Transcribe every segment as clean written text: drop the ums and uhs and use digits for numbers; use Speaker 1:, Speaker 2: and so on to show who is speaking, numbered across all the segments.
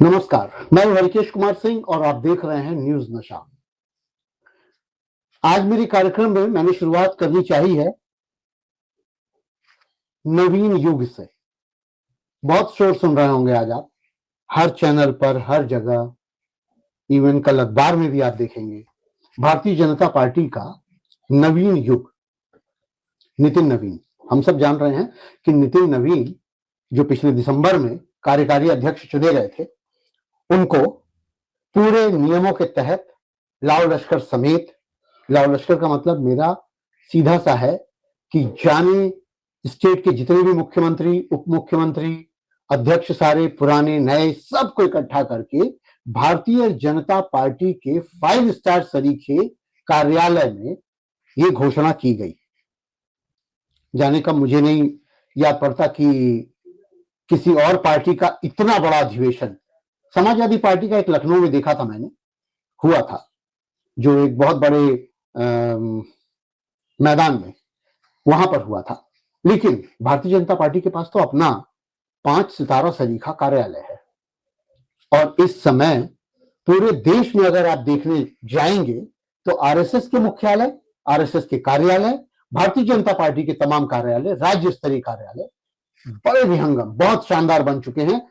Speaker 1: नमस्कार, मैं हरिकेश कुमार सिंह और आप देख रहे हैं न्यूज नशा। आज मेरे कार्यक्रम में मैंने शुरुआत करनी चाहिए है नवीन युग से। बहुत शोर सुन रहे होंगे आज आप, हर चैनल पर, हर जगह, इवन कल अखबार में भी आप देखेंगे भारतीय जनता पार्टी का नवीन युग। नितिन नवीन, हम सब जान रहे हैं कि नितिन नवीन जो पिछले दिसंबर में कार्यकारी अध्यक्ष चुने गए थे, उनको पूरे नियमों के तहत लाव लश्कर समेत, लाव लश्कर का मतलब मेरा सीधा सा है कि जाने स्टेट के जितने भी मुख्यमंत्री, उप मुख्यमंत्री, अध्यक्ष, सारे पुराने नए, सबको इकट्ठा करके भारतीय जनता पार्टी के 5 स्टार सरीखे कार्यालय में ये घोषणा की गई। जाने का मुझे नहीं याद पड़ता कि किसी और पार्टी का इतना बड़ा अधिवेशन, समाजवादी पार्टी का एक लखनऊ में देखा था मैंने, हुआ था, जो एक बहुत बड़े मैदान में, वहां पर हुआ था। लेकिन भारतीय जनता पार्टी के पास तो अपना 5 सितारा सरीखा कार्यालय है। और इस समय पूरे देश में अगर आप देखने जाएंगे तो आरएसएस के मुख्यालय, आरएसएस के कार्यालय, भारतीय जनता पार्टी के तमाम कार्यालय, राज्य स्तरीय कार्यालय बड़े विहंगम, बहुत शानदार बन चुके हैं।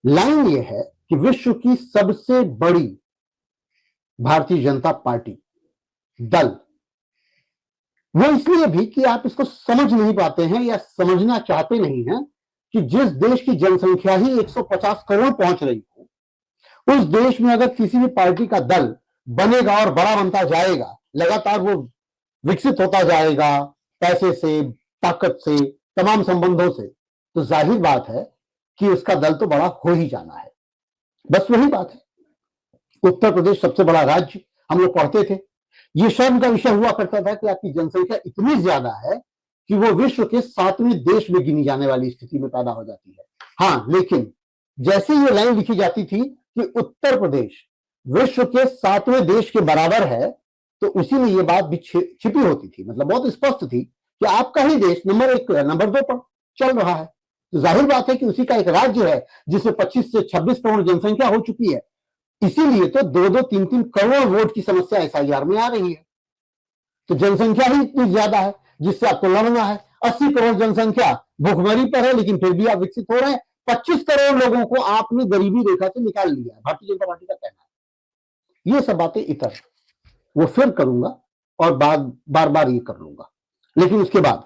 Speaker 1: लाइन ये है कि विश्व की सबसे बड़ी भारतीय जनता पार्टी दल, वो इसलिए भी कि आप इसको समझ नहीं पाते हैं या समझना चाहते नहीं हैं कि जिस देश की जनसंख्या ही 150 करोड़ पहुंच रही हो, उस देश में अगर किसी भी पार्टी का दल बनेगा और बड़ा बनता जाएगा, लगातार वो विकसित होता जाएगा पैसे से, ताकत से, तमाम संबंधों से, तो जाहिर बात है कि उसका दल तो बड़ा हो ही जाना है। बस वही बात है। उत्तर प्रदेश सबसे बड़ा राज्य, हम लोग पढ़ते थे, ये शर्म का विषय हुआ करता था कि आपकी जनसंख्या इतनी ज्यादा है कि वो विश्व के 7वें देश में गिनी जाने वाली स्थिति में पैदा हो जाती है। हाँ, लेकिन जैसे ये लाइन लिखी जाती थी कि उत्तर प्रदेश विश्व के 7वें देश के बराबर है, तो उसी में ये बात भी छिपी होती थी, मतलब बहुत स्पष्ट थी कि आपका ही देश नंबर 1 पे, नंबर 2 पर चल रहा है। तो जाहिर बात है कि उसी का एक राज्य है जिसमें 25 से 26 करोड़ जनसंख्या हो चुकी है। इसीलिए तो 2-2, 3-3 करोड़ वोट की समस्या एसआईआर में आ रही है। तो जनसंख्या ही इतनी ज्यादा है जिससे आपको लड़ना है। 80 करोड़ जनसंख्या भूखमरी पर है, लेकिन फिर भी आप विकसित हो रहे हैं। 25 करोड़ लोगों को आपने गरीबी रेखा से निकाल लिया है, भारतीय जनता पार्टी का कहना है। ये सब बातें इतर, वो फिर करूंगा और बार बार ये कर लूंगा। लेकिन उसके बाद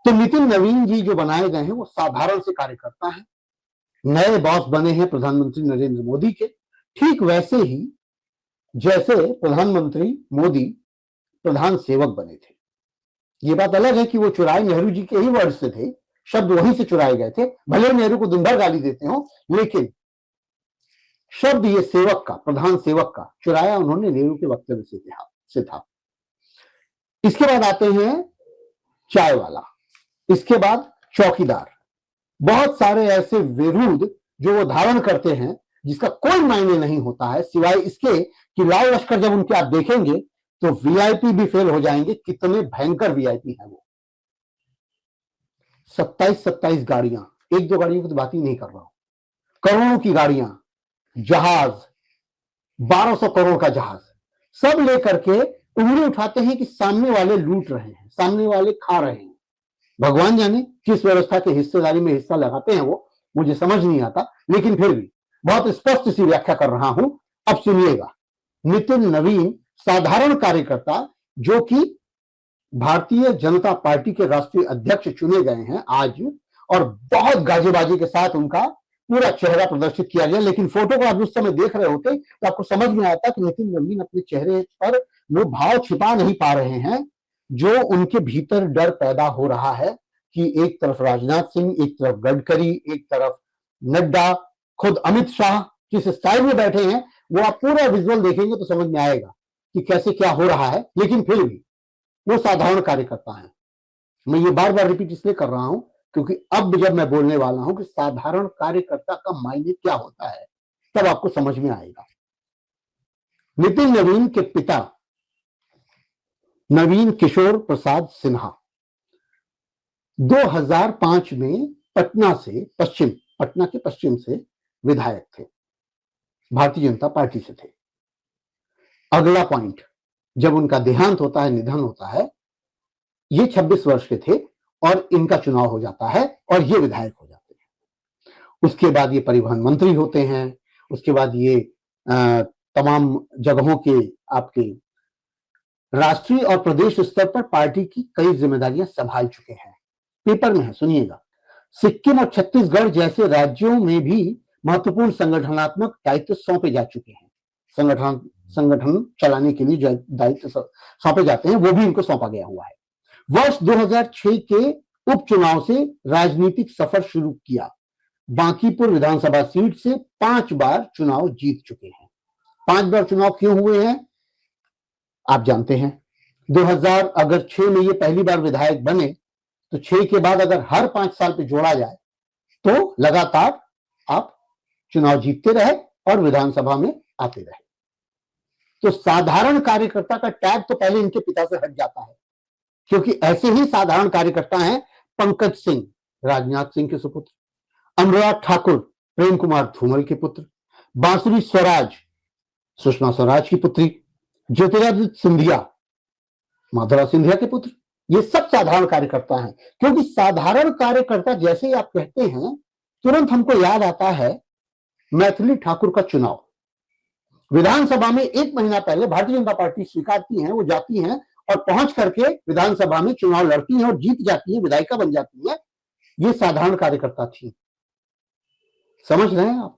Speaker 1: तो नितिन नवीन जी जो बनाए गए हैं वो साधारण से कार्यकर्ता हैं, नए बॉस बने हैं प्रधानमंत्री नरेंद्र मोदी के, ठीक वैसे ही जैसे प्रधानमंत्री मोदी प्रधान सेवक बने थे। ये बात अलग है कि वो चुराए नेहरू जी के ही वर्ड से थे, शब्द वहीं से चुराए गए थे, भले नेहरू को दिन भर गाली देते हो, लेकिन शब्द ये सेवक का, प्रधान सेवक का, चुराया उन्होंने नेहरू के वक्तव्य से था। इसके बाद आते हैं चाय वाला, इसके बाद चौकीदार, बहुत सारे ऐसे विरोध जो वो धारण करते हैं जिसका कोई मायने नहीं होता है, सिवाय इसके कि लाव लश्कर जब उनके आप देखेंगे तो वीआईपी भी फेल हो जाएंगे। कितने भयंकर वीआईपी हैं वो। 27 गाड़ियां, 1-2 गाड़ियों की तो बात ही नहीं कर रहा हूं, करोड़ों की गाड़ियां, जहाज, 1200 करोड़ का जहाज, सब लेकर के उंगली उठाते हैं कि सामने वाले लूट रहे हैं, सामने वाले खा रहे हैं। भगवान जाने किस व्यवस्था के हिस्सेदारी में हिस्सा लगाते हैं वो, मुझे समझ नहीं आता, लेकिन फिर भी बहुत स्पष्ट सी व्याख्या कर रहा हूं। अब सुनिएगा, नितिन नवीन साधारण कार्यकर्ता जो कि भारतीय जनता पार्टी के राष्ट्रीय अध्यक्ष चुने गए हैं आज, और बहुत गाजीबाजी के साथ उनका पूरा चेहरा प्रदर्शित किया गया। लेकिन फोटो को आप उस समय देख रहे होते तो आपको समझ में आता कि नितिन नवीन अपने चेहरे पर वो भाव छिपा नहीं पा रहे हैं जो उनके भीतर डर पैदा हो रहा है कि एक तरफ राजनाथ सिंह, एक तरफ गडकरी, एक तरफ नड्डा, खुद अमित शाह किस स्टाइल में बैठे हैं, वो आप पूरा विजुअल देखेंगे तो समझ में आएगा कि कैसे क्या हो रहा है। लेकिन फिर भी वो साधारण कार्यकर्ता है। मैं ये बार बार रिपीट इसलिए कर रहा हूं क्योंकि अब जब मैं बोलने वाला हूं कि साधारण कार्यकर्ता का मायने क्या होता है, तब आपको समझ में आएगा। नितिन नवीन के पिता नवीन किशोर प्रसाद सिन्हा 2005 में पटना के पश्चिम से विधायक थे, भारतीय जनता पार्टी से थे। अगला पॉइंट, जब उनका देहांत होता है, निधन होता है, ये 26 वर्ष के थे और इनका चुनाव हो जाता है और ये विधायक हो जाते हैं। उसके बाद ये परिवहन मंत्री होते हैं, उसके बाद ये तमाम जगहों के आपके राष्ट्रीय और प्रदेश स्तर पर पार्टी की कई जिम्मेदारियां संभाल चुके हैं। पेपर में है, सुनिएगा। सिक्किम और छत्तीसगढ़ जैसे राज्यों में भी महत्वपूर्ण संगठनात्मक दायित्व सौंपे जा चुके हैं। संगठन चलाने के लिए जो दायित्व सौंपे जाते हैं वो भी इनको सौंपा गया हुआ है। वर्ष 2006 के उपचुनाव से राजनीतिक सफर शुरू किया। बांकीपुर विधानसभा सीट से 5 बार चुनाव जीत चुके हैं। 5 बार चुनाव क्यों हुए हैं आप जानते हैं। 2006 में ये पहली बार विधायक बने, तो 6 के बाद अगर हर 5 साल पे जोड़ा जाए तो लगातार आप चुनाव जीतते रहे और विधानसभा में आते रहे। तो साधारण कार्यकर्ता का टैग तो पहले इनके पिता से हट जाता है, क्योंकि ऐसे ही साधारण कार्यकर्ता हैं पंकज सिंह, राजनाथ सिंह के सुपुत्र, अनुराग ठाकुर, प्रेम कुमार धूमल के पुत्र, बांसुरी स्वराज, सुषमा स्वराज की पुत्री, ज्योतिरादित्य सिंधिया, माधवराव सिंधिया के पुत्र। ये सब साधारण कार्यकर्ता हैं, क्योंकि साधारण कार्यकर्ता जैसे ही आप कहते हैं तुरंत हमको याद आता है मैथिली ठाकुर का चुनाव। विधानसभा में 1 महीना पहले भारतीय जनता पार्टी स्वीकारती है, वो जाती हैं और पहुंच करके विधानसभा में चुनाव लड़ती हैं और जीत जाती है, विधायिका बन जाती है। ये साधारण कार्यकर्ता थी, समझ रहे हैं आप।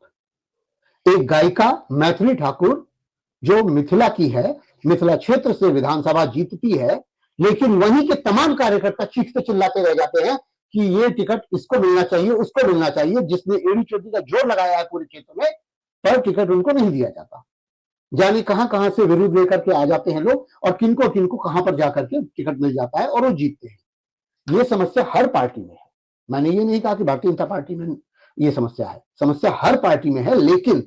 Speaker 1: एक गायिका मैथिली ठाकुर जो मिथिला की है, मिथिला क्षेत्र से विधानसभा जीतती है, लेकिन वहीं के तमाम कार्यकर्ता चीखते चिल्लाते रह जाते हैं कि ये टिकट इसको मिलना चाहिए, उसको मिलना चाहिए, जिसने एड़ी चोटी का जोर लगाया है पूरे क्षेत्र में, पर टिकट उनको नहीं दिया जाता। जाने कहां से विरोध लेकर के आ जाते हैं लोग और किनको किनको कहां पर जाकर के टिकट मिल जाता है और वो जीतते हैं। ये समस्या हर पार्टी में है। मैंने ये नहीं कहा कि भारतीय जनता पार्टी में ये समस्या है, समस्या हर पार्टी में है। लेकिन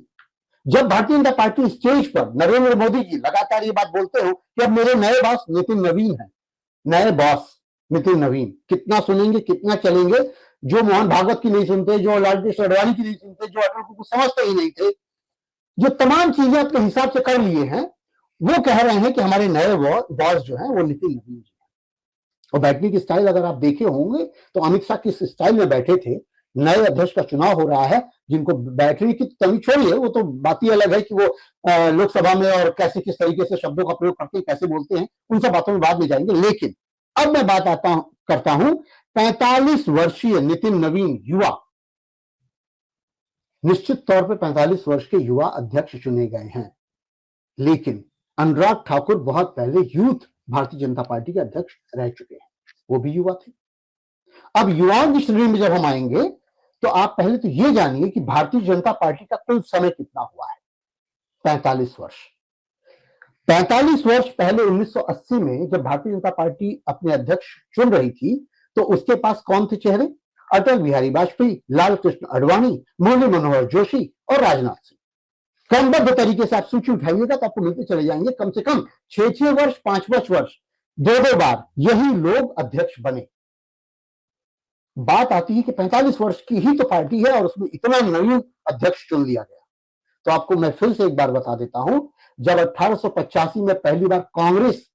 Speaker 1: जब भारतीय जनता पार्टी स्टेज पर नरेंद्र मोदी जी लगातार ये बात बोलते हो कि अब मेरे नए बॉस नितिन नवीन है, नए बॉस नितिन नवीन, कितना सुनेंगे, कितना चलेंगे। जो मोहन भागवत की नहीं सुनते, जो लालकृष्ण आडवाणी की नहीं सुनते, जो अटल को समझते ही नहीं थे, जो तमाम चीजें अपने हिसाब से कर लिए हैं, वो कह रहे हैं कि हमारे नए बॉस जो है वो नितिन नवीन जी है। और बैठने की स्टाइल अगर आप देखे होंगे तो अमित शाह किस स्टाइल में बैठे थे। नए अध्यक्ष का चुनाव हो रहा है, जिनको बैठने की तभी छोड़िए, वो तो बात ही अलग है कि वो लोकसभा में और कैसे किस तरीके से शब्दों का प्रयोग करते हैं, कैसे बोलते हैं, उन सब बातों में बाद में जाएंगे। लेकिन अब मैं बात करता हूं 45 वर्षीय नितिन नवीन, युवा, निश्चित तौर पर 45 वर्ष के युवा अध्यक्ष चुने गए हैं। लेकिन अनुराग ठाकुर बहुत पहले यूथ भारतीय जनता पार्टी के अध्यक्ष रह चुके हैं, वो भी युवा थे। अब युवाओं की श्रेणी में जब हम आएंगे तो आप पहले तो ये जानिए कि भारतीय जनता पार्टी का कुल समय कितना हुआ है। 45 वर्ष। 45 वर्ष पहले 1980 में जब भारतीय जनता पार्टी अपने अध्यक्ष चुन रही थी तो उसके पास कौन थे चेहरे? अटल बिहारी वाजपेयी, लाल कृष्ण आडवाणी, मुरली मनोहर जोशी और राजनाथ सिंह। क्रमबद्ध तरीके से आप सूची उठाइएगा तो आपको मिलते चले जाएंगे कम से कम 6-6 वर्ष, 5-5 वर्ष, 2-2 बार यही लोग अध्यक्ष बने। बात आती है कि 45 वर्ष की ही तो पार्टी है और उसमें इतना नवीन अध्यक्ष चुन लिया गया। तो आपको मैं फिर से एक बार बता देता हूं, जब 1885 में पहली बार कांग्रेस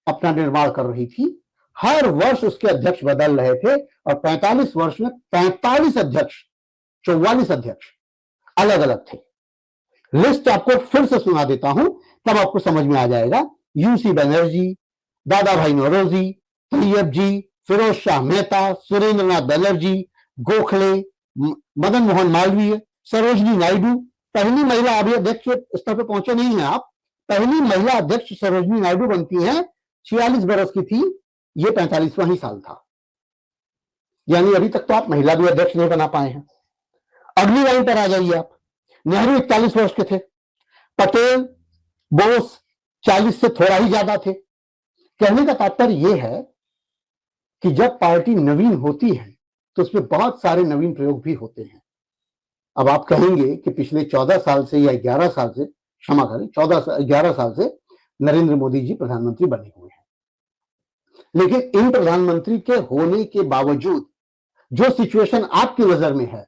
Speaker 1: अपना निर्माण कर रही थी, हर वर्ष उसके अध्यक्ष बदल रहे थे और 45 वर्ष में 45 अध्यक्ष, 44 अध्यक्ष अलग अलग थे। लिस्ट आपको फिर से सुना देता हूं, तब आपको समझ में आ जाएगा। यूसी बनर्जी, दादा भाई नौरोजी, तैयब जी, फिरोज शाह मेहता, सुरेंद्र नाथ बनर्जी, गोखले, मदन मोहन मालवीय, सरोजनी नायडू। पहली महिला अभी अध्यक्ष स्तर पर पहुंचे नहीं है आप। पहली महिला अध्यक्ष सरोजनी नायडू बनती हैं, 46 बरस की थी, ये 45वां ही साल था। यानी अभी तक तो आप महिला भी अध्यक्ष नहीं बना पाए हैं। अगली लाइन पर आ जाइए आप। नेहरू 41 वर्ष के थे, पटेल, बोस 40 से थोड़ा ही ज्यादा थे। कहने का तात्पर्य यह है कि जब पार्टी नवीन होती है तो उसमें बहुत सारे नवीन प्रयोग भी होते हैं। अब आप कहेंगे कि पिछले 14 साल से या 11 साल से, क्षमा करें, 11 साल से नरेंद्र मोदी जी प्रधानमंत्री बने हुए हैं, लेकिन इन प्रधानमंत्री के होने के बावजूद जो सिचुएशन आपकी नजर में है,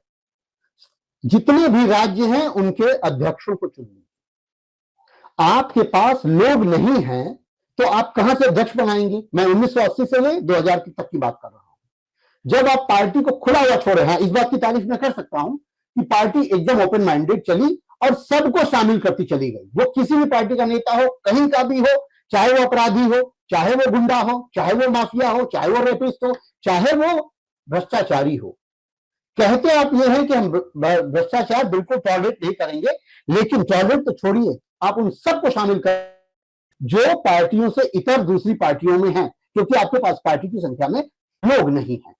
Speaker 1: जितने भी राज्य हैं उनके अध्यक्षों को चुन लीजिए। आपके पास लोग नहीं हैं तो आप कहां से अध्यक्ष बनाएंगे? मैं 1980 से ले 2000 तक की बात कर रहा हूं। जब आप पार्टी को खुला हुआ छोड़े हैं, इस बात की तारीफ मैं कर सकता हूं कि पार्टी एकदम ओपन माइंडेड चली और सबको शामिल करती चली गई। वो किसी भी पार्टी का नेता हो, कहीं का भी हो, चाहे वो अपराधी हो, चाहे वो गुंडा हो, चाहे वो माफिया हो, चाहे वो रेपिस्ट हो, चाहे वो भ्रष्टाचारी हो। कहते आप ये हैं कि हम भ्रष्टाचार बिल्कुल टॉलरेट नहीं करेंगे, लेकिन टॉलरेट तो छोड़िए, आप उन सबको शामिल कर जो पार्टियों से इतर दूसरी पार्टियों में हैं, क्योंकि आपके पास पार्टी की संख्या में लोग नहीं है।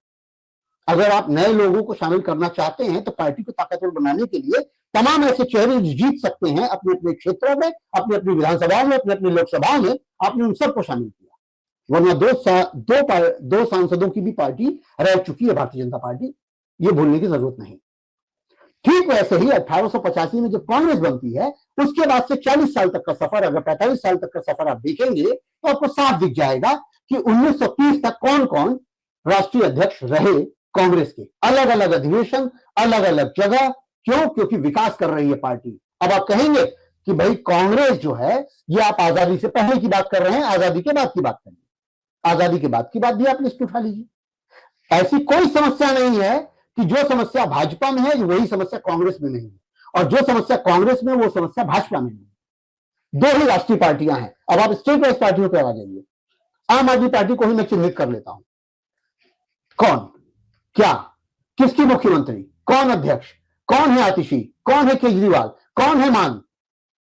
Speaker 1: अगर आप नए लोगों को शामिल करना चाहते हैं तो पार्टी को ताकतवर बनाने के लिए तमाम ऐसे चेहरे जीत सकते हैं अपने अपने क्षेत्रों में, अपनी अपनी विधानसभा में, अपने अपनी लोकसभा में। आपने उन सबको शामिल किया, वरना दो सांसदों की भी पार्टी रह चुकी है भारतीय जनता पार्टी, ये भूलने की जरूरत नहीं। ठीक वैसे ही 1885 में जब कांग्रेस बनती है, उसके बाद से 40 साल तक का सफर, अगर 45 साल तक का सफर आप देखेंगे तो आपको साफ दिख जाएगा कि 1930 तक कौन कौन राष्ट्रीय अध्यक्ष रहे कांग्रेस के। अलग अलग अधिवेशन, अलग अलग जगह। क्यों? क्योंकि विकास कर रही है पार्टी। अब आप कहेंगे कि भाई कांग्रेस जो है ये आप आजादी से पहले की बात कर रहे हैं, आजादी के बाद की बात करिए। आजादी के बाद की बात भी आप लिस्ट उठा लीजिए। ऐसी कोई समस्या नहीं है कि जो समस्या भाजपा में है वही समस्या कांग्रेस में नहीं है, और जो समस्या कांग्रेस में वो समस्या भाजपा में नहीं है। दो ही राष्ट्रीय पार्टियां हैं। अब आप स्टेट वाइज पार्टियों पर आ जाइए। आम आदमी पार्टी को ही मैं चिन्हित कर लेता हूं। कौन, क्या, किसकी मुख्यमंत्री, कौन अध्यक्ष, कौन है आतिशी, कौन है केजरीवाल, कौन है मान?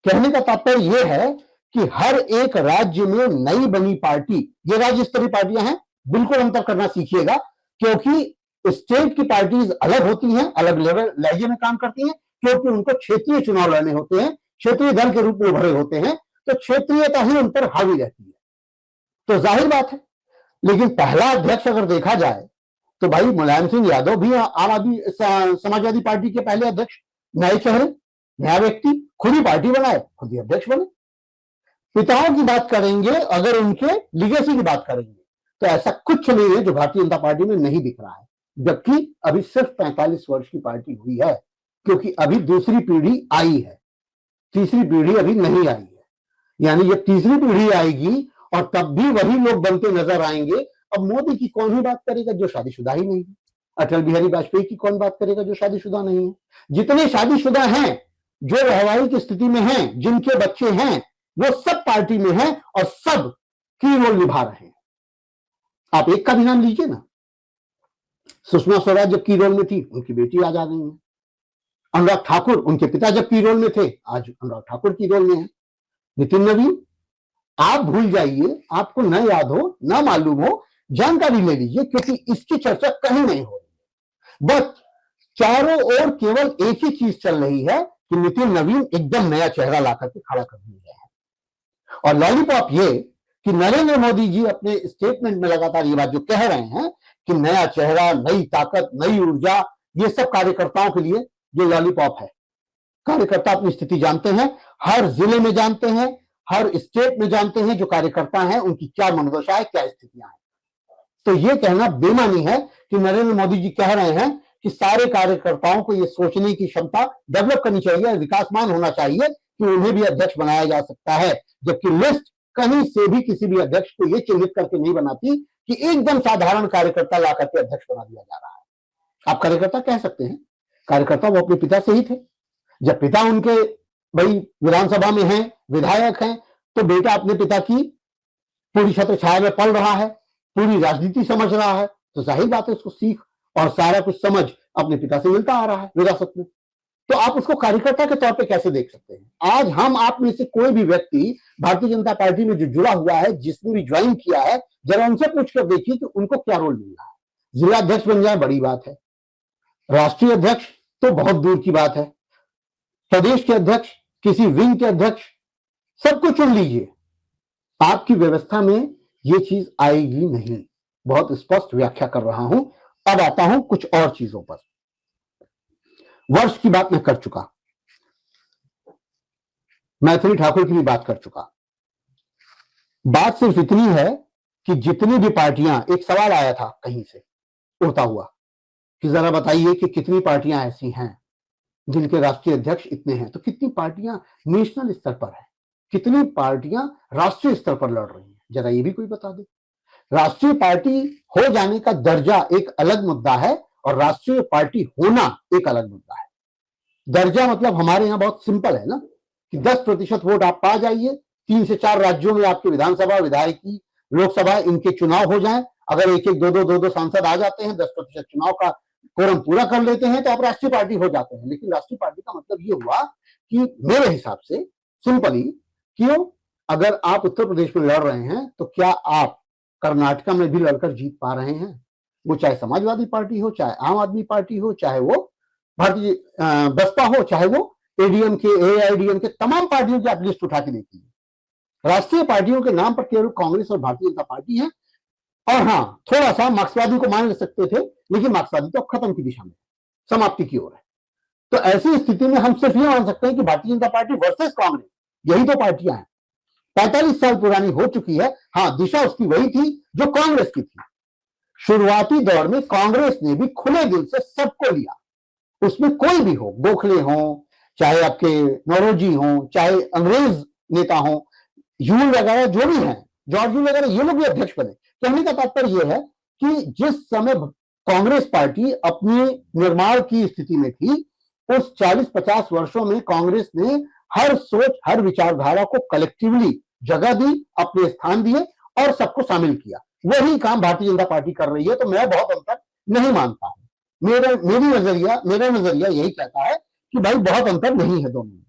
Speaker 1: कहने का तात्पर्य यह है कि हर एक राज्य में नई बनी पार्टी, ये राज्य स्तरीय पार्टियां हैं, बिल्कुल अंतर करना सीखिएगा, क्योंकि स्टेट की पार्टीज अलग होती हैं, अलग लेवल लहजे में काम करती हैं, क्योंकि उनको क्षेत्रीय चुनाव लड़ने होते हैं, क्षेत्रीय दल के रूप में उभरे होते हैं, तो क्षेत्रीयता ही उन पर हावी रहती है। तो जाहिर बात है। लेकिन पहला अध्यक्ष अगर देखा जाए तो भाई मुलायम सिंह यादव भी आम आदमी समाजवादी पार्टी के पहले अध्यक्ष, नए चेहरे, नया व्यक्ति, खुद ही पार्टी बनाए, खुद ही अध्यक्ष बने। पिताओं की बात करेंगे, अगर उनके लिगेसी की बात करेंगे, तो ऐसा कुछ नहीं है जो भारतीय जनता पार्टी में नहीं दिख रहा है। जबकि अभी सिर्फ 45 वर्ष की पार्टी हुई है, क्योंकि अभी दूसरी पीढ़ी आई है, तीसरी पीढ़ी अभी नहीं आई है। यानी जब तीसरी पीढ़ी आएगी और तब भी वही लोग बनते नजर आएंगे। अब मोदी की कौन ही बात करेगा जो शादीशुदा ही नहीं है? अटल बिहारी वाजपेयी की कौन बात करेगा जो शादीशुदा नहीं है? जितने शादीशुदा हैं, जो रहवाई की स्थिति में हैं, जिनके बच्चे हैं, वो सब पार्टी में हैं और सब की रोल निभा रहे हैं। आप एक का भी नाम लीजिए ना। सुषमा स्वराज जब की रोल में थी, उनकी बेटी आज आ गई है। अनुराग ठाकुर, उनके पिता जब की रोल में थे, आज अनुराग ठाकुर की रोल में है। नितिन नवीन, आप भूल जाइए, आपको न याद हो, न मालूम हो, जानकारी ले लीजिए, क्योंकि इसकी चर्चा कहीं नहीं हो रही। बस चारों ओर केवल एक ही चीज चल रही है कि नितिन नवीन एकदम नया चेहरा लाकर के खड़ा कर दिया है। और लॉलीपॉप ये कि नरेंद्र मोदी जी अपने स्टेटमेंट में लगातार ये बात जो कह रहे हैं कि नया चेहरा, नई ताकत, नई ऊर्जा, ये सब कार्यकर्ताओं के लिए जो लॉलीपॉप है। कार्यकर्ता अपनी स्थिति जानते हैं, हर जिले में जानते हैं, हर स्टेट में जानते हैं जो कार्यकर्ता हैं उनकी क्या मनोदशा है, क्या स्थितियां हैं। तो ये कहना बेमानी है कि नरेंद्र मोदी जी कह रहे हैं कि सारे कार्यकर्ताओं को ये सोचने की क्षमता डेवलप करनी चाहिए, विकासमान होना चाहिए कि उन्हें भी अध्यक्ष बनाया जा सकता है। जबकि लिस्ट कहीं से भी किसी भी अध्यक्ष को ये चिन्हित करके नहीं बनाती कि एकदम साधारण कार्यकर्ता ला करके अध्यक्ष बना दिया जा रहा है। आप कार्यकर्ता कह सकते हैं, कार्यकर्ता वो अपने पिता से ही थे। जब पिता उनके भाई विधानसभा में हैं, विधायक हैं, तो बेटा अपने पिता की पूरी छत्र छाया में पल रहा है, पूरी राजनीति समझ रहा है, तो जाहिर बात है उसको सीख और सारा कुछ समझ अपने पिता से मिलता आ रहा है विरासत में। तो आप उसको कार्यकर्ता के तौर पे कैसे देख सकते हैं? आज हम आप में से कोई भी व्यक्ति भारतीय जनता पार्टी में जो जुड़ा हुआ है, जिसने भी ज्वाइन किया है, जरा उनसे पूछकर देखिए कि उनको क्या रोल मिल रहा है। जिला अध्यक्ष बन जाए बड़ी बात है, राष्ट्रीय अध्यक्ष तो बहुत दूर की बात है, प्रदेश के अध्यक्ष, किसी विंग के अध्यक्ष, सबको चुन लीजिए। आपकी व्यवस्था में ये चीज आएगी नहीं। बहुत स्पष्ट व्याख्या कर रहा हूं। अब आता हूं कुछ और चीजों पर। वर्ष की बात मैं कर चुका, मैथिली ठाकुर की भी बात कर चुका। बात सिर्फ इतनी है कि जितनी भी पार्टियां, एक सवाल आया था कहीं से उड़ता हुआ कि जरा बताइए कि कितनी पार्टियां ऐसी हैं जिनके राष्ट्रीय अध्यक्ष इतने हैं, तो कितनी पार्टियां नेशनल स्तर पर है, कितनी पार्टियां राष्ट्रीय स्तर पर लड़ रही हैं, जरा ये भी कोई बता दे। राष्ट्रीय पार्टी हो जाने का दर्जा एक अलग मुद्दा है और राष्ट्रीय पार्टी होना एक अलग मुद्दा है। दर्जा मतलब हमारे यहां बहुत सिंपल है ना, कि 10% वोट आप पा जाइए, 3 से 4 राज्यों में आपके विधानसभा, विधायकी, लोकसभा इनके चुनाव हो जाएं, अगर एक एक दो सांसद आ जाते हैं, 10% चुनाव का कोरम पूरा कर लेते हैं, तो आप राष्ट्रीय पार्टी हो जाते हैं। लेकिन राष्ट्रीय पार्टी का मतलब ये हुआ कि मेरे हिसाब से सिंपली, क्यों, अगर आप उत्तर प्रदेश में लड़ रहे हैं तो क्या आप कर्नाटका में भी लड़कर जीत पा रहे हैं? वो चाहे समाजवादी पार्टी हो, चाहे आम आदमी पार्टी हो, चाहे वो भारतीय बसपा हो, चाहे वो एडीएम के, एआईडीएम के, तमाम पार्टियों की आप लिस्ट उठा के देखिए, राष्ट्रीय पार्टियों के नाम पर केवल कांग्रेस और भारतीय जनता पार्टी है। और हाँ, थोड़ा सा मार्क्सवादी को मान सकते थे, लेकिन मार्क्सवादी तो खत्म की दिशा में, समाप्ति की ओर है। तो ऐसी स्थिति में हम सिर्फ ये मान सकते हैं कि भारतीय जनता पार्टी वर्सेस कांग्रेस, यही तो पार्टियां हैं। 45 साल पुरानी हो चुकी है। हाँ, दिशा उसकी वही थी जो कांग्रेस की थी। शुरुआती दौर में कांग्रेस ने भी खुले दिल से सबको लिया, उसमें कोई भी हो, गोखले हो, चाहे आपके नौरोजी हो, चाहे अंग्रेज नेता हो, यूल वगैरह जो भी हैं, जॉर्ज यूल वगैरह, ये लोग भी अध्यक्ष बने। कहने का तात्पर्य यह है कि जिस समय कांग्रेस पार्टी अपनी निर्माण की स्थिति में थी, उस 40-50 वर्षों में कांग्रेस ने हर सोच, हर विचारधारा को कलेक्टिवली जगह दी, अपने स्थान दिए और सबको शामिल किया। वही काम भारतीय जनता पार्टी कर रही है। तो मैं बहुत अंतर नहीं मानता हूं। मेरा नजरिया यही कहता है कि भाई बहुत अंतर नहीं है दोनों में।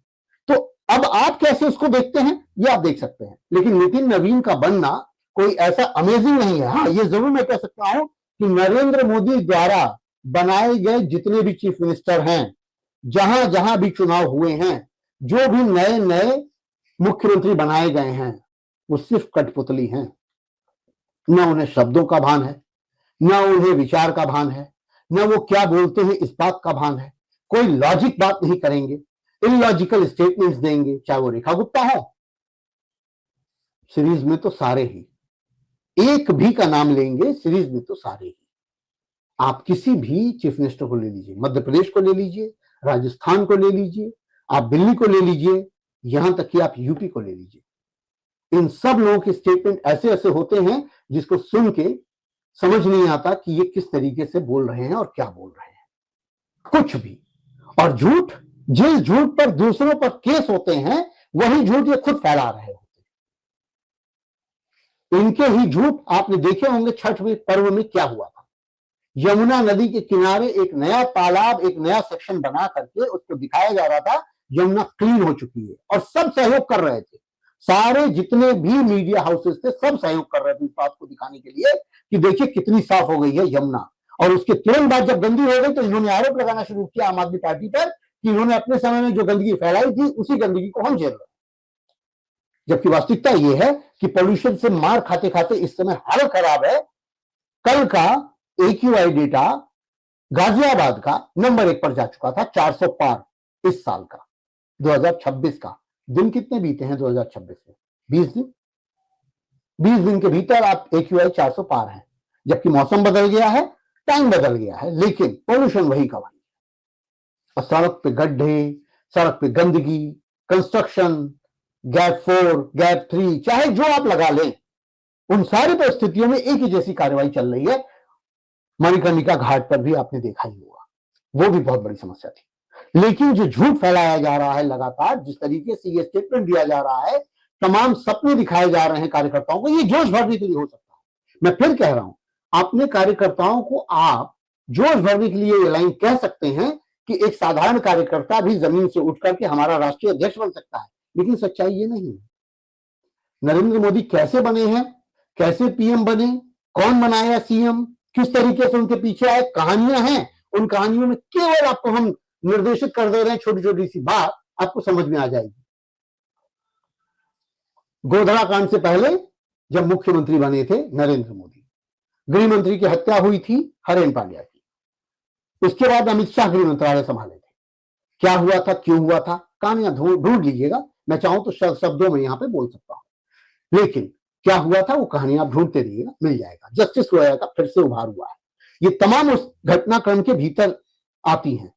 Speaker 1: तो अब आप कैसे उसको देखते हैं ये आप देख सकते हैं, लेकिन नितिन नवीन का बनना कोई ऐसा अमेजिंग नहीं है। हाँ, ये जरूर मैं कह सकता हूं कि नरेंद्र मोदी द्वारा बनाए गए जितने भी चीफ मिनिस्टर हैं, जहां जहां भी चुनाव हुए हैं, जो भी नए नए मुख्यमंत्री बनाए गए हैं, वो सिर्फ कठपुतली हैं। न उन्हें शब्दों का भान है, न उन्हें विचार का भान है, न वो क्या बोलते हैं इस बात का भान है। कोई लॉजिक बात नहीं करेंगे, इलॉजिकल स्टेटमेंट्स देंगे, चाहे वो रेखा गुप्ता हो, सीरीज में तो सारे ही, एक भी का नाम लेंगे सीरीज में तो सारे ही। आप किसी भी चीफ मिनिस्टर को ले लीजिए, मध्य प्रदेश को ले लीजिए, राजस्थान को ले लीजिए, आप दिल्ली को ले लीजिए, यहां तक कि आप यूपी को ले लीजिए, इन सब लोगों के स्टेटमेंट ऐसे ऐसे होते हैं जिसको सुन के समझ नहीं आता कि ये किस तरीके से बोल रहे हैं और क्या बोल रहे हैं, कुछ भी। और झूठ, जिस झूठ पर दूसरों पर केस होते हैं, वही झूठ ये खुद फैला रहे होते हैं। इनके ही झूठ आपने देखे होंगे छठ में पर्व में क्या हुआ था। यमुना नदी के किनारे एक नया तालाब, एक नया सेक्शन बना करके उसको दिखाया जा रहा था, यमुना क्लीन हो चुकी है, और सब सहयोग कर रहे थे। सारे जितने भी मीडिया हाउसेस थे सब सहयोग कर रहे थे इस बात को दिखाने के लिए कि देखिए कितनी साफ हो गई है यमुना। और उसके तुरंत बाद जब गंदी हो गई तो इन्होंने आरोप लगाना शुरू किया आम आदमी पार्टी पर कि इन्होंने अपने समय में जो गंदगी फैलाई थी उसी गंदगी को हम झेल रहे हैं। जबकि वास्तविकता यह है कि पोल्यूशन से मार खाते खाते इस समय हालत खराब है। कल का AQI डेटा गाजियाबाद का नंबर 1 पर जा चुका था, 400 पार इस साल का, 2026 का। दिन कितने बीते हैं 2026 में? 20 दिन। 20 दिन के भीतर आप AQI 400 पार है, जबकि मौसम बदल गया है, टाइम बदल गया है, लेकिन पोल्यूशन वही का वही। और सड़क पे गड्ढे, सड़क पे गंदगी, कंस्ट्रक्शन, गैप 4, गैप 3, चाहे जो आप लगा लें, उन सारी परिस्थितियों में एक ही जैसी कार्रवाई चल रही है। मणिकर्णिका घाट पर भी आपने देखा ही होगा, वो भी बहुत बड़ी समस्या थी। लेकिन जो झूठ फैलाया जा रहा है लगातार, जिस तरीके से ये स्टेटमेंट दिया जा रहा है, तमाम सपने दिखाए जा रहे हैं कार्यकर्ताओं को, ये जोश भरने के लिए हो सकता है। मैं फिर कह रहा हूं, अपने कार्यकर्ताओं को आप जोश भरने के लिए ये लाइन कह सकते हैं कि एक साधारण कार्यकर्ता भी जमीन से उठ करके हमारा राष्ट्रीय अध्यक्ष बन सकता है, लेकिन सच्चाई ये नहीं है। नरेंद्र मोदी कैसे बने हैं, कैसे पीएम बने, कौन बनाया सीएम, किस तरीके से उनके पीछे आए, कहानियां हैं। उन कहानियों में केवल आपको हम निर्देशित कर दे रहे हैं, छोटी छोटी सी बात आपको समझ में आ जाएगी। गोधरा कांड से पहले जब मुख्यमंत्री बने थे नरेंद्र मोदी, गृह मंत्री की हत्या हुई थी हरेन पांड्या की, उसके बाद अमित शाह गृह मंत्रालय संभाले थे। क्या हुआ था, क्यों हुआ था, कहानियां ढूंढ लीजिएगा, मैं चाहूं तो शब्दों में यहां पे बोल सकता हूं, लेकिन क्या हुआ था वो कहानियां आप ढूंढते रहिएगा, मिल जाएगा। जस्टिस रोया का फिर से उभार हुआ है, ये तमाम उस घटनाक्रम के भीतर आती हैं।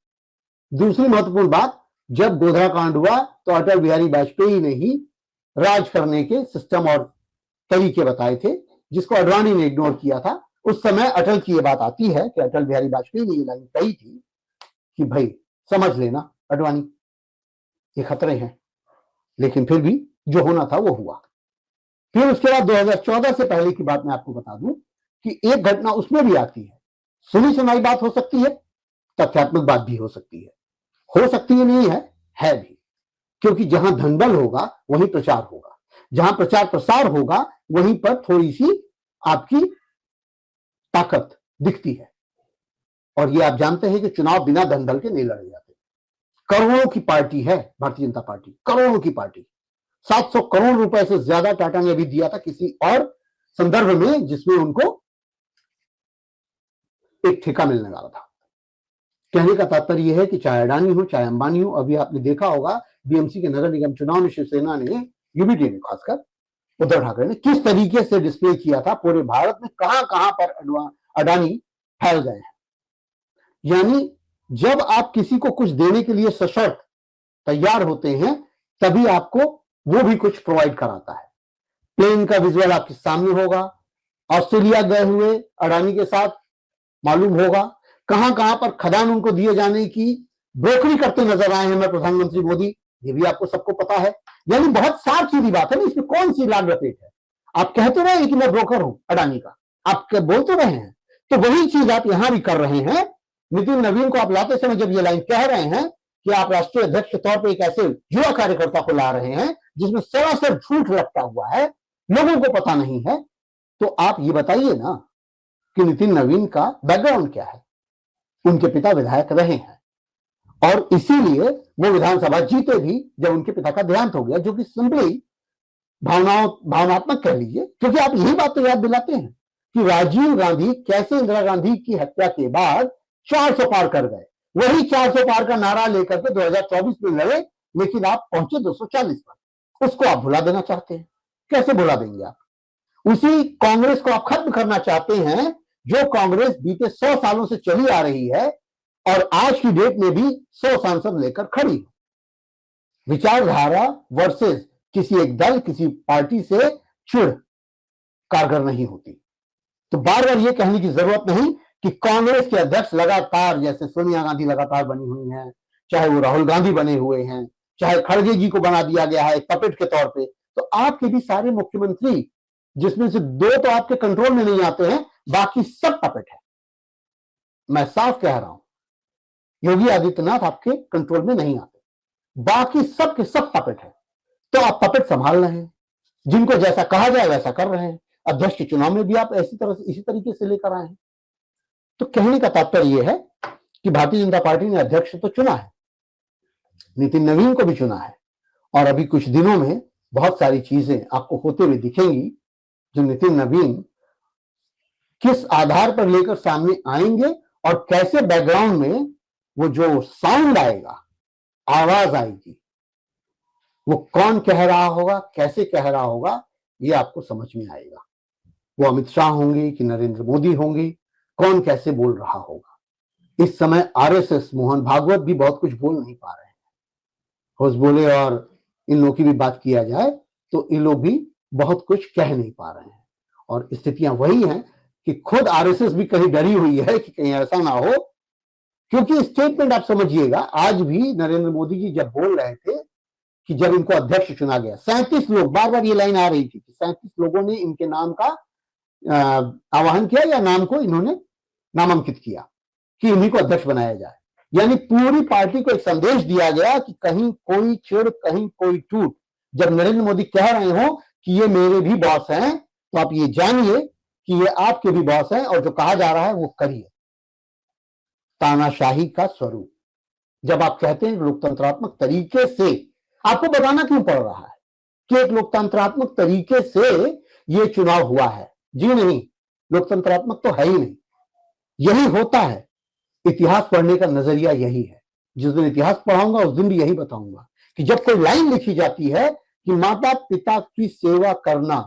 Speaker 1: दूसरी महत्वपूर्ण बात, जब गोधरा कांड हुआ तो अटल बिहारी वाजपेयी ने ही राज करने के सिस्टम और तरीके बताए थे, जिसको अडवाणी ने इग्नोर किया था। उस समय अटल की यह बात आती है कि अटल बिहारी वाजपेयी ने ये लाइन कही थी कि भाई समझ लेना अडवाणी, ये खतरे हैं, लेकिन फिर भी जो होना था वो हुआ। फिर उसके बाद 2014 से पहले की बात मैं आपको बता दूं कि एक घटना उसमें भी आती है, सुनी सुनाई बात हो सकती है, तथ्यात्मक बात भी हो सकती है नहीं है भी, क्योंकि जहां धनबल होगा वहीं प्रचार होगा, जहां प्रचार प्रसार होगा वहीं पर थोड़ी सी आपकी ताकत दिखती है। और ये आप जानते हैं कि चुनाव बिना धनबल के नहीं लड़े जाते। करोड़ों की पार्टी है भारतीय जनता पार्टी, करोड़ों की पार्टी। 700 करोड़ रुपए से ज्यादा टाटा ने अभी दिया था किसी और संदर्भ में जिसमें उनको एक ठेका मिलने वाला था। कहने का तात्पर्य यह है कि चाहे अडानी हो चाहे अंबानी हो, अभी आपने देखा होगा बीएमसी के नगर निगम चुनाव में शिवसेना ने, यूबीटी ने, खासकर उद्धव ठाकरे ने किस तरीके से डिस्प्ले किया था पूरे भारत में, कहां कहां पर अडानी फैल गए हैं। यानी जब आप किसी को कुछ देने के लिए सशर्त तैयार होते हैं तभी आपको वो भी कुछ प्रोवाइड कराता है। प्लेन का विजुअल आपके सामने होगा, ऑस्ट्रेलिया गए हुए अडानी के साथ मालूम होगा, कहां कहां पर खदान उनको दिए जाने की ब्रोकरी करते नजर आए हैं मैं प्रधानमंत्री मोदी, ये भी आपको सबको पता है। यानी बहुत साफ सीधी बात है ना, इसमें कौन सी लाग लपेट है। आप कहते रहे कि मैं ब्रोकर हूं अडानी का, आप बोलते रहे हैं, तो वही चीज आप यहां भी कर रहे हैं। नितिन नवीन को आप लाते समय जब ये लाइन कह रहे हैं कि आप राष्ट्रीय अध्यक्ष के तौर पर एक ऐसे युवा कार्यकर्ता को ला रहे हैं जिसमें सरासर झूठ लगता हुआ है, लोगों को पता नहीं है, तो आप ये बताइए ना कि नितिन नवीन का बैकग्राउंड क्या है। उनके पिता विधायक रहे हैं और इसीलिए वो विधानसभा जीते भी जब उनके पिता का देहांत हो गया, जो कि सिंपली भावनात्मक कह लीजिए, क्योंकि आप यही बात तो याद दिलाते हैं कि राजीव गांधी कैसे इंदिरा गांधी की हत्या के बाद 400 पार कर गए, वही 400 पार का नारा लेकर के 2024 में लड़े, लेकिन आप पहुंचे 240 पर। उसको आप भुला देना चाहते हैं, कैसे भुला देंगे आप? उसी कांग्रेस को आप खत्म करना चाहते हैं जो कांग्रेस बीते 100 सालों से चली आ रही है और आज की डेट में भी 100 सांसद लेकर खड़ी है। विचारधारा वर्सेस किसी एक दल, किसी पार्टी से चिढ़ कारगर नहीं होती। तो बार बार यह कहने की जरूरत नहीं कि कांग्रेस के अध्यक्ष लगातार, जैसे सोनिया गांधी लगातार बनी हुई हैं, चाहे वो राहुल गांधी बने हुए हैं, चाहे खड़गे जी को बना दिया गया है पपेट के तौर पे, तो आपके भी सारे मुख्यमंत्री, जिसमें से 2 तो आपके कंट्रोल में नहीं आते हैं, बाकी सब पपेट है। मैं साफ कह रहा हूं, योगी आदित्यनाथ आपके कंट्रोल में नहीं आते, बाकी सब के सब पपेट है। तो आप पपेट संभाल रहे हैं, जिनको जैसा कहा जाए वैसा कर रहे हैं। अध्यक्ष के चुनाव में भी आप इसी तरीके से लेकर आए हैं। तो कहने का तात्पर्य यह है कि भारतीय जनता पार्टी ने अध्यक्ष तो चुना है, नितिन नवीन को भी चुना है, और अभी कुछ दिनों में बहुत सारी चीजें आपको होते हुए दिखेंगी जो नितिन नवीन किस आधार पर लेकर सामने आएंगे और कैसे बैकग्राउंड में वो जो साउंड आएगा, आवाज आएगी, वो कौन कह रहा होगा, कैसे कह रहा होगा, ये आपको समझ में आएगा। वो अमित शाह होंगे कि नरेंद्र मोदी होंगे, कौन कैसे बोल रहा होगा। इस समय आरएसएस मोहन भागवत भी बहुत कुछ बोल नहीं पा रहे हैं। होश बोले और इन लोगों की भी बात किया जाए तो इन लोग भी बहुत कुछ कह नहीं पा रहे हैं, और स्थितियां वही हैं कि खुद आरएसएस भी कहीं डरी हुई है कि कहीं ऐसा ना हो, क्योंकि स्टेटमेंट आप समझिएगा, आज भी नरेंद्र मोदी जी जब बोल रहे थे कि जब इनको अध्यक्ष चुना गया, 37 लोग, बार बार ये लाइन आ रही थी कि 37 लोगों ने इनके नाम का आह्वान किया या नाम को इन्होंने नामांकित किया कि इन्हीं को अध्यक्ष बनाया जाए। यानी पूरी पार्टी को एक संदेश दिया गया कि कहीं कोई चिड़, कहीं कोई टूट। जब नरेंद्र मोदी कह रहे हो कि ये मेरे भी बॉस हैं, तो आप ये जानिए कि ये आपके भी बॉस हैं, और जो कहा जा रहा है वो करिए। तानाशाही का स्वरूप, जब आप कहते हैं लोकतंत्रात्मक तरीके से, आपको बताना क्यों पड़ रहा है कि एक लोकतंत्रात्मक तरीके से ये चुनाव हुआ है? जी नहीं, लोकतंत्रात्मक तो है ही नहीं। यही होता है, इतिहास पढ़ने का नजरिया यही है। जिस दिन इतिहास पढ़ाऊंगा उस दिन भी यही बताऊंगा कि जब कोई लाइन लिखी जाती है कि माता पिता की सेवा करना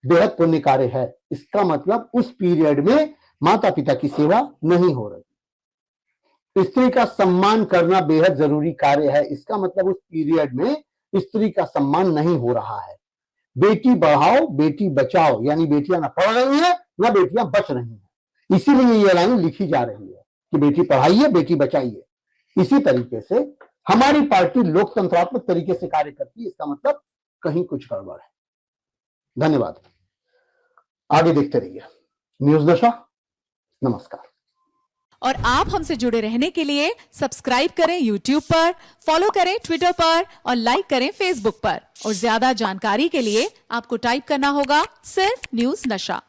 Speaker 1: बेहद पुण्य कार्य है, इसका मतलब उस पीरियड में माता पिता की सेवा नहीं हो रही। स्त्री का सम्मान करना बेहद जरूरी कार्य है। इसका मतलब उस पीरियड में स्त्री का सम्मान नहीं हो रहा है। बेटी बढ़ाओ बेटी बचाओ, यानी बेटियां ना पढ़ रही है ना बेटियां बच रही हैं। इसीलिए ये लाइन लिखी जा रही है कि बेटी पढ़ाइए बेटी बचाइए। इसी तरीके से हमारी पार्टी लोकतंत्रात्मक तरीके से कार्य करती है, इसका मतलब कहीं कुछ गड़बड़ है। धन्यवाद। आगे देखते रहिए न्यूज दशा। नमस्कार।
Speaker 2: और आप हमसे जुड़े रहने के लिए सब्सक्राइब करें YouTube पर, फॉलो करें Twitter पर और लाइक करें Facebook पर। और ज्यादा जानकारी के लिए आपको टाइप करना होगा सिर्फ न्यूज नशा।